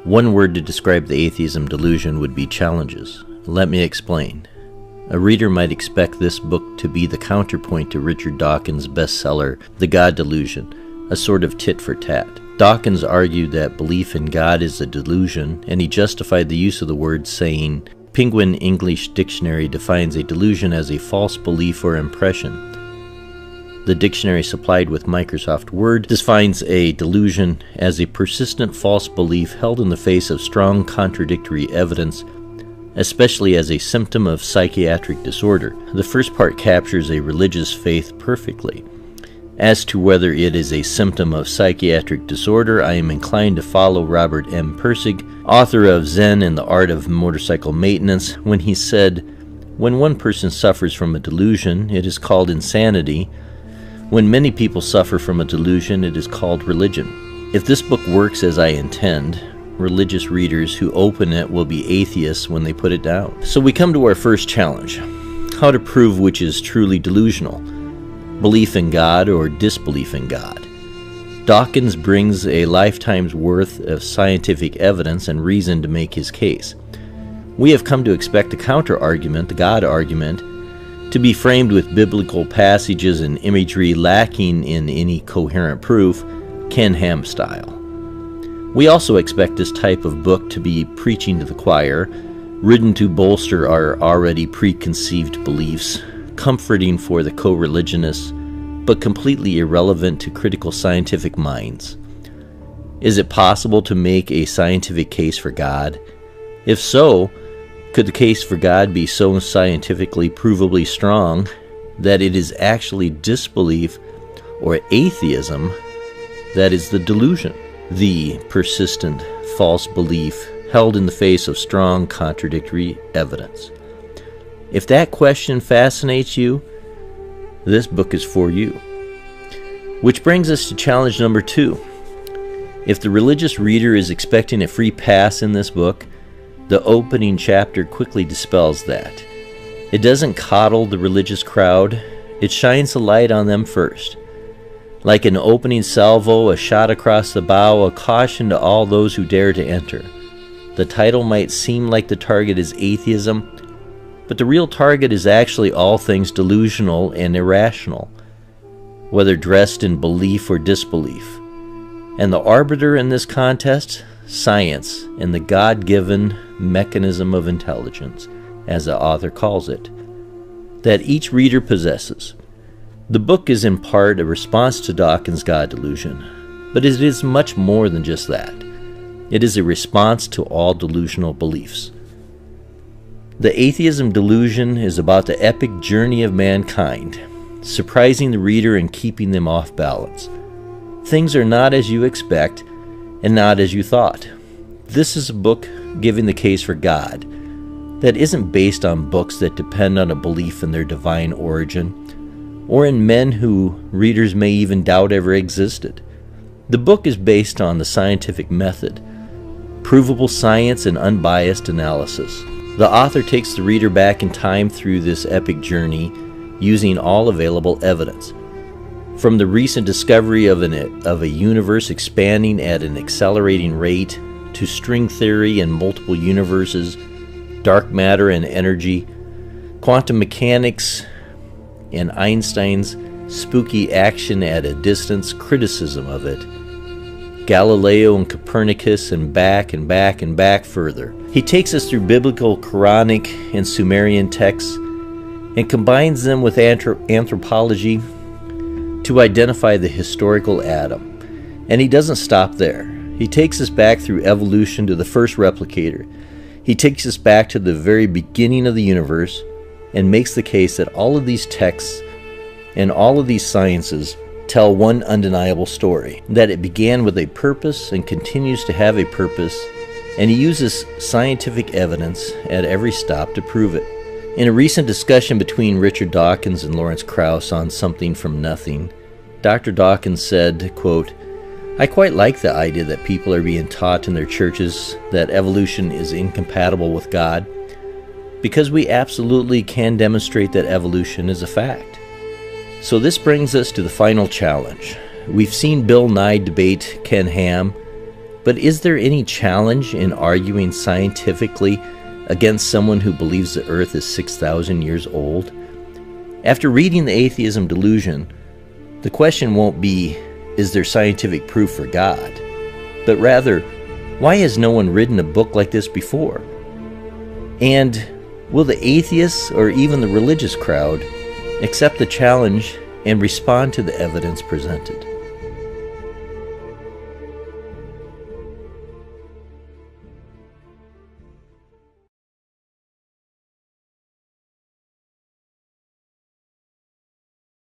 One word to describe the atheism delusion would be challenges. Let me explain. A reader might expect this book to be the counterpoint to Richard Dawkins' bestseller, The God Delusion, a sort of tit for tat. Dawkins argued that belief in God is a delusion, and he justified the use of the word, saying, Penguin English Dictionary defines a delusion as a false belief or impression. The dictionary supplied with Microsoft Word defines a delusion as a persistent false belief held in the face of strong contradictory evidence, especially as a symptom of psychiatric disorder. The first part captures a religious faith perfectly. As to whether it is a symptom of psychiatric disorder, I am inclined to follow Robert M. Pirsig, author of Zen and the Art of Motorcycle Maintenance, when he said, "When one person suffers from a delusion, it is called insanity. When many people suffer from a delusion, it is called religion." If this book works as I intend, religious readers who open it will be atheists when they put it down. So we come to our first challenge: how to prove which is truly delusional, belief in God or disbelief in God. Dawkins brings a lifetime's worth of scientific evidence and reason to make his case. We have come to expect the counter-argument, the God argument, to be framed with biblical passages and imagery lacking in any coherent proof, Ken Ham style. We also expect this type of book to be preaching to the choir, written to bolster our already preconceived beliefs, comforting for the co-religionists, but completely irrelevant to critical scientific minds. Is it possible to make a scientific case for God? If so, could the case for God be so scientifically provably strong that it is actually disbelief or atheism that is the delusion, the persistent false belief held in the face of strong contradictory evidence? If that question fascinates you, this book is for you. Which brings us to challenge number 2. If the religious reader is expecting a free pass in this book, the opening chapter quickly dispels that. It doesn't coddle the religious crowd, it shines the light on them first. Like an opening salvo, a shot across the bow, a caution to all those who dare to enter. The title might seem like the target is atheism, but the real target is actually all things delusional and irrational, whether dressed in belief or disbelief. And the arbiter in this contest? Science and the God-given mechanism of intelligence, as the author calls it, that each reader possesses. The book is in part a response to Dawkins' God delusion, but it is much more than just that. It is a response to all delusional beliefs. The atheism delusion is about the epic journey of mankind, surprising the reader and keeping them off balance. Things are not as you expect and not as you thought. This is a book giving the case for God that isn't based on books that depend on a belief in their divine origin, or in men who readers may even doubt ever existed. The book is based on the scientific method, provable science and unbiased analysis. The author takes the reader back in time through this epic journey using all available evidence. From the recent discovery of a universe expanding at an accelerating rate, to string theory and multiple universes, dark matter and energy, quantum mechanics, and Einstein's spooky action at a distance criticism of it, Galileo and Copernicus, and back and back and back further. He takes us through biblical, Quranic, and Sumerian texts and combines them with anthropology to identify the historical Adam. And he doesn't stop there. He takes us back through evolution to the first replicator. He takes us back to the very beginning of the universe and makes the case that all of these texts and all of these sciences tell one undeniable story, that it began with a purpose and continues to have a purpose, and he uses scientific evidence at every stop to prove it. In a recent discussion between Richard Dawkins and Lawrence Krauss on Something from Nothing, Dr. Dawkins said, quote, "I quite like the idea that people are being taught in their churches that evolution is incompatible with God, because we absolutely can demonstrate that evolution is a fact." So this brings us to the final challenge. We've seen Bill Nye debate Ken Ham, But is there any challenge in arguing scientifically against someone who believes the earth is 6,000 years old? After reading The Atheism Delusion, the question won't be, is there scientific proof for God? But rather, why has no one written a book like this before? And will the atheists or even the religious crowd accept the challenge and respond to the evidence presented?